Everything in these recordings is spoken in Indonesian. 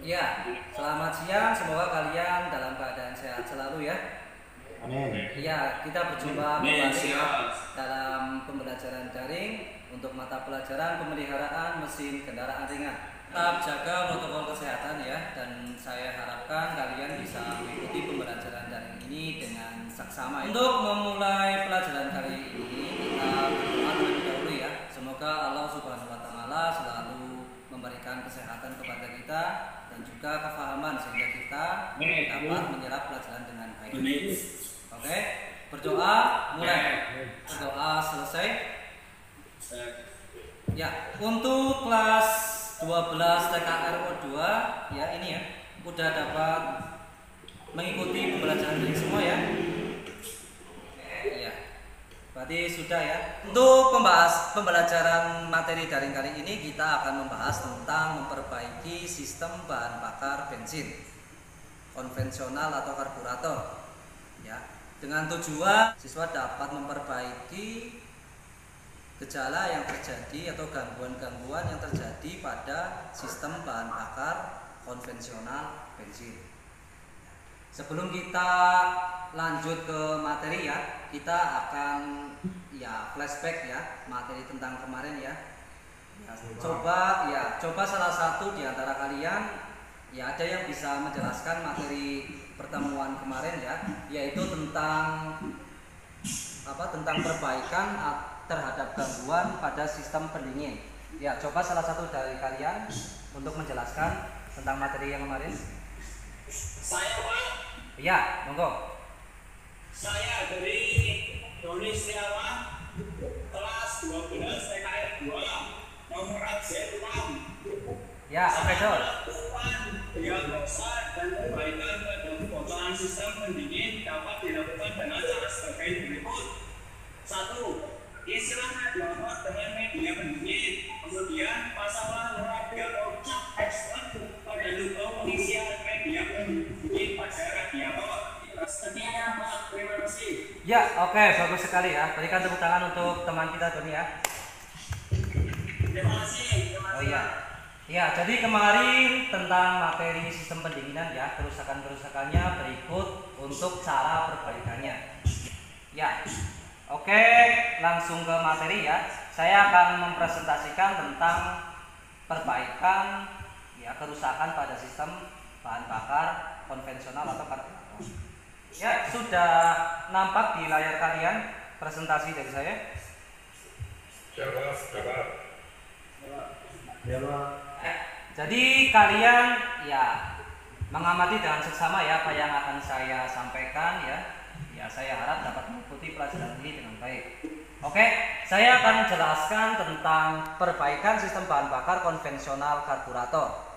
Ya, selamat siang. Semoga kalian dalam keadaan sehat selalu ya. Amin. Ya, kita berjumpa kembali dalam pembelajaran daring untuk mata pelajaran pemeliharaan mesin kendaraan ringan. Tetap jaga protokol kesehatan ya, dan saya harapkan kalian bisa mengikuti pembelajaran daring ini dengan saksama. Untuk memulai pelajaran kali ini, kita berdoa terlebih dahulu ya. Semoga Allah Subhanahu wa Ta'ala selalu memberikan kesehatan kepada kita dan juga kefahaman sehingga kita dapat menyerap pelajaran dengan baik. Oke, berdoa mulai. Berdoa selesai. Ya, untuk kelas 12 TKRO 2 ya ini ya udah dapat mengikuti pembelajaran ini semua ya. Iya. Berarti sudah ya. Untuk pembelajaran materi daring kali ini kita akan membahas tentang memperbaiki sistem bahan bakar bensin konvensional atau karburator. Ya, dengan tujuan siswa dapat memperbaiki gejala yang terjadi atau gangguan-gangguan yang terjadi pada sistem bahan bakar konvensional bensin. Sebelum kita lanjut ke materi ya, kita akan flashback ya materi tentang kemarin ya. Coba salah satu di antara kalian ya ada yang bisa menjelaskan materi pertemuan kemarin ya, yaitu tentang perbaikan terhadap gangguan pada sistem pendingin. Ya, coba salah satu dari kalian untuk menjelaskan tentang materi yang kemarin. Saya Pak. Ya, monggo. Saya dari Doni Setiawan, kelas 12 TKR 2, nomor absen 6. Ya, oke Dol. Diagnosa dan perbaikan pada kebocoran sistem pendingin dapat dilakukan dengan cara sebagai berikut. 1. Istilahnya dilakukan dengan media pendingin. Kemudian pasanglah radiator cap expert pada lubang pengisian media pendingin pada radiator. Sekian Pak, terima kasih. Ya, oke, bagus sekali ya. Berikan tepuk tangan untuk teman kita Doni ya. Terima kasih. Oh iya. Ya, jadi kemarin tentang materi sistem pendinginan ya, kerusakan-kerusakannya berikut untuk cara perbaikannya. Ya. Oke, langsung ke materi ya. Saya akan mempresentasikan tentang perbaikan ya kerusakan pada sistem bahan bakar konvensional atau karburator. Ya, sudah nampak di layar kalian presentasi dari saya? Jadi kalian ya mengamati dengan seksama ya apa yang akan saya sampaikan ya. Ya, saya harap dapat mengikuti pelajaran ini dengan baik. Oke, saya akan menjelaskan tentang perbaikan sistem bahan bakar konvensional karburator.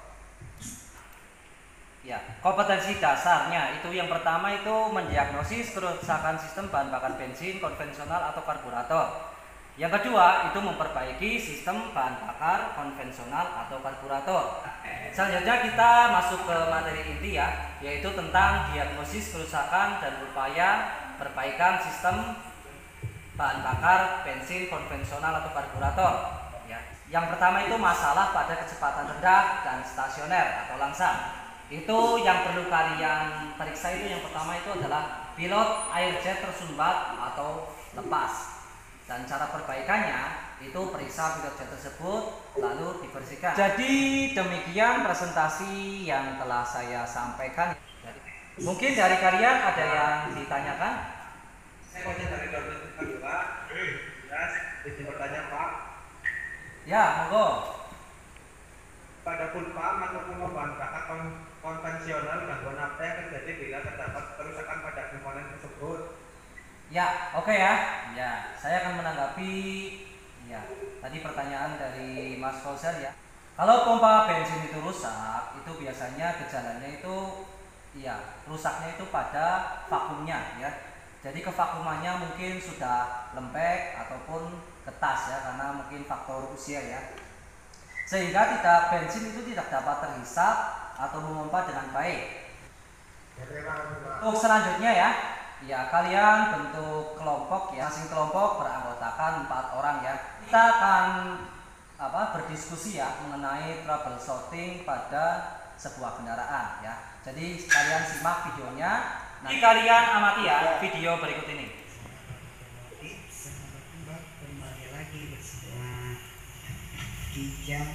Ya, kompetensi dasarnya itu yang pertama itu mendiagnosis kerusakan sistem bahan bakar bensin konvensional atau karburator. Yang kedua itu memperbaiki sistem bahan bakar konvensional atau karburator. Selanjutnya kita masuk ke materi inti ya, yaitu tentang diagnosis kerusakan dan upaya perbaikan sistem bahan bakar bensin konvensional atau karburator. Ya. Yang pertama itu masalah pada kecepatan rendah dan stasioner atau langsam. Itu yang perlu kalian periksa itu yang pertama itu adalah pilot air jet tersumbat atau lepas. Dan cara perbaikannya itu periksa pilot jet tersebut lalu dibersihkan. Jadi demikian presentasi yang telah saya sampaikan. Mungkin dari kalian ada yang ditanyakan? Saya baca dari dosen kedua. Ya, izin bertanya Pak. Ya, monggo. Pada pulpa ataupun bahan bakar konvensional gangguan apa yang terjadi bila terdapat kerusakan pada komponen tersebut? Ya, oke ya. Ya, saya akan menanggapi ya tadi pertanyaan dari Mas Fauzan ya. Kalau pompa bensin itu rusak, itu biasanya gejalanya itu ya rusaknya itu pada vakumnya ya. Jadi kevakumannya mungkin sudah lembek ataupun ketas ya karena mungkin faktor usia ya. Sehingga bensin itu tidak dapat terhisap atau memompa dengan baik. Untuk selanjutnya ya kalian bentuk kelompok ya, masing kelompok beranggotakan 4 orang ya. Kita akan berdiskusi ya mengenai troubleshooting pada sebuah kendaraan ya. Jadi kalian simak videonya. Nanti kalian amati ya video berikut ini. Kembali lagi bersama Kijang.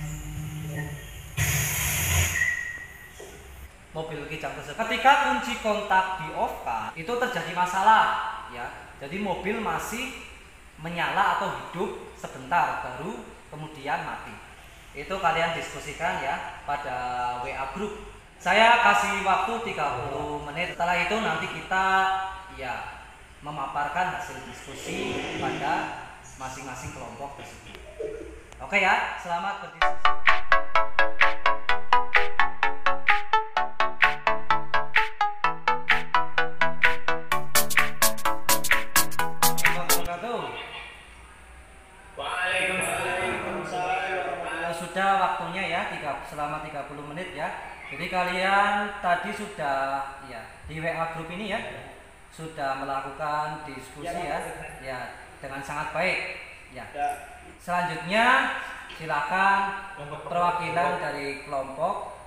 Mobil Kijang tersebut ketika kunci kontak di off kan itu terjadi masalah ya. Jadi mobil masih menyala atau hidup sebentar baru kemudian mati. Itu kalian diskusikan ya pada WA group. Saya kasih waktu 30 menit. Setelah itu nanti kita ya memaparkan hasil diskusi pada masing-masing kelompok tersebut. Oke ya, selamat berdiskusi. Sudah waktunya ya, selama 30 menit ya. Jadi kalian tadi sudah ya di WA grup ini ya sudah melakukan diskusi ya dengan sangat baik ya. Selanjutnya silakan perwakilan dari kelompok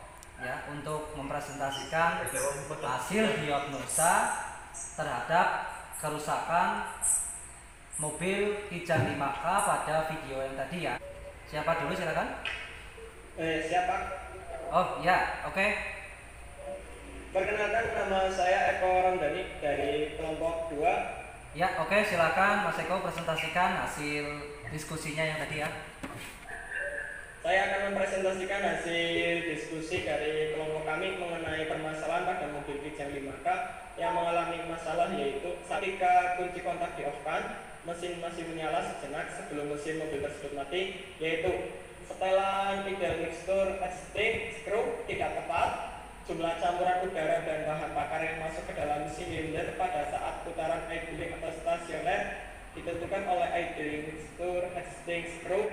ya untuk mempresentasikan hasil diagnosa terhadap kerusakan mobil Kijang 5K pada video yang tadi ya. Siapa dulu silakan? Siapa? Oh ya, oke. Perkenalkan, nama saya Eko Ramdhani dari kelompok 2. Ya, oke, silakan Mas Eko presentasikan hasil diskusinya yang tadi ya. Saya akan mempresentasikan hasil diskusi dari kelompok kami mengenai permasalahan pada mobil Kijang 5K yang mengalami masalah, yaitu ketika kunci kontak di-off-kan, mesin masih menyala sejenak sebelum mesin mobil tersebut mati, yaitu setelan tidak mikstur adjusting screw tidak tepat, jumlah campuran udara dan bahan bakar yang masuk ke dalam silinder pada saat putaran idling atau stasioner ditentukan oleh idling mixture adjusting screw.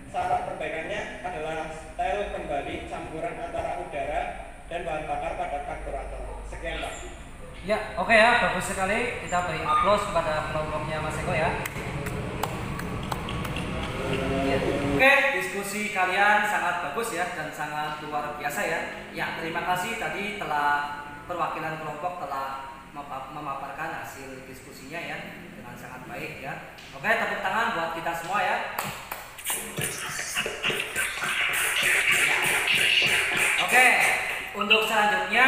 Cara perbaikannya adalah setel kembali campuran antara udara dan bahan bakar pada karburator. Sekian Pak. Ya, oke ya, bagus sekali. Kita beri aplaus kepada kelompoknya Mas Eko ya. Ya. Oke, diskusi kalian sangat bagus ya dan sangat luar biasa ya. Ya, terima kasih tadi telah perwakilan kelompok telah memaparkan hasil diskusinya ya dengan sangat baik ya. Oke, tepuk tangan buat kita semua ya. Oke, untuk selanjutnya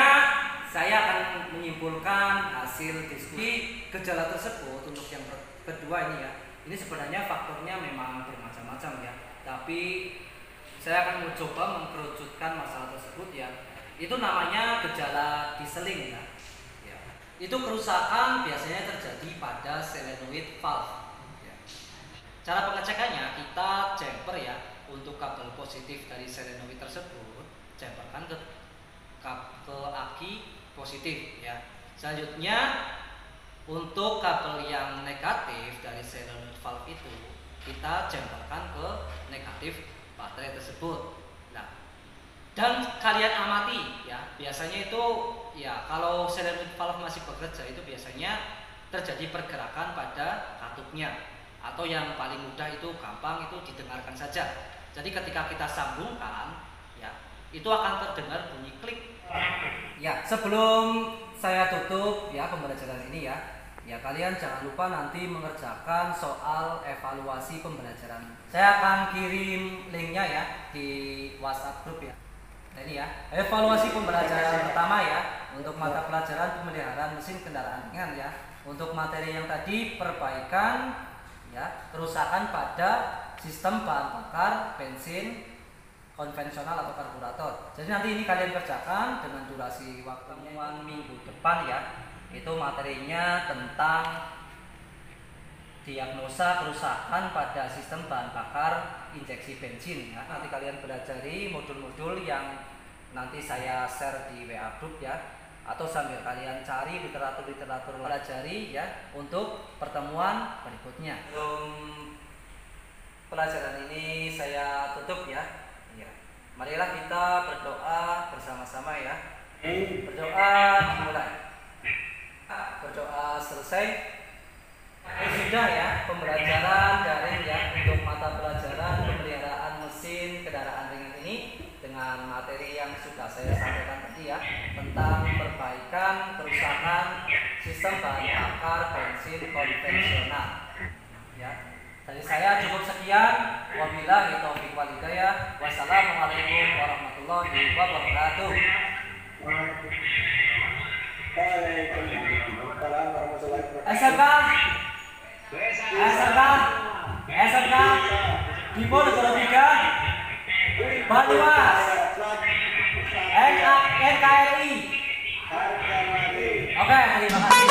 saya akan menyimpulkan hasil diskusi gejala tersebut. Untuk yang kedua ini ya, ini sebenarnya faktornya memang bermacam-macam ya, tapi saya akan mencoba mengkerucutkan masalah tersebut ya. Itu namanya gejala dieseling ya. Itu kerusakan biasanya terjadi pada solenoid valve ya. Cara pengecekannya kita jumper ya, untuk kabel positif dari solenoid tersebut jumperkan ke aki positif ya. Selanjutnya untuk kabel yang negatif dari solenoid valve itu kita jumperkan ke negatif baterai tersebut. Nah, dan kalian amati ya, biasanya itu ya kalau solenoid valve masih bekerja itu biasanya terjadi pergerakan pada katupnya, atau yang paling mudah itu gampang itu didengarkan saja. Jadi ketika kita sambungkan ya, itu akan terdengar bunyi klik. Ya, sebelum saya tutup ya pembelajaran ini ya, kalian jangan lupa nanti mengerjakan soal evaluasi pembelajaran. Saya akan kirim linknya ya di WhatsApp grup ya. Nah, ini ya, evaluasi pembelajaran pertama ya untuk mata pelajaran pemeliharaan mesin kendaraan ringan ya. Untuk materi yang tadi perbaikan ya, kerusakan pada sistem bahan bakar bensin konvensional atau karburator. Jadi nanti ini kalian kerjakan dengan durasi waktu minggu depan ya. Itu materinya tentang diagnosa kerusakan pada sistem bahan bakar injeksi bensin ya. Nanti kalian pelajari modul-modul yang nanti saya share di WA group ya, atau sambil kalian cari literatur pelajari ya untuk pertemuan berikutnya. Pelajaran ini saya tutup ya. Marilah kita berdoa bersama-sama ya. Berdoa dimulai. Berdoa selesai. Sudah ya pembelajaran daring ya untuk mata pelajaran pemeliharaan mesin kendaraan ringan ini. dengan materi yang sudah saya sampaikan tadi ya, tentang perbaikan kerusakan sistem bahan bakar bensin konvensional. Ya. Dari saya cukup sekian. Wabillahi taufiq wal hidayah. Wassalamualaikum warahmatullahi wabarakatuh. Waalaikumsalam warahmatullahi wabarakatuh. SMK Dipo Negara 3 Banyumas NKRI. Oke, terima kasih.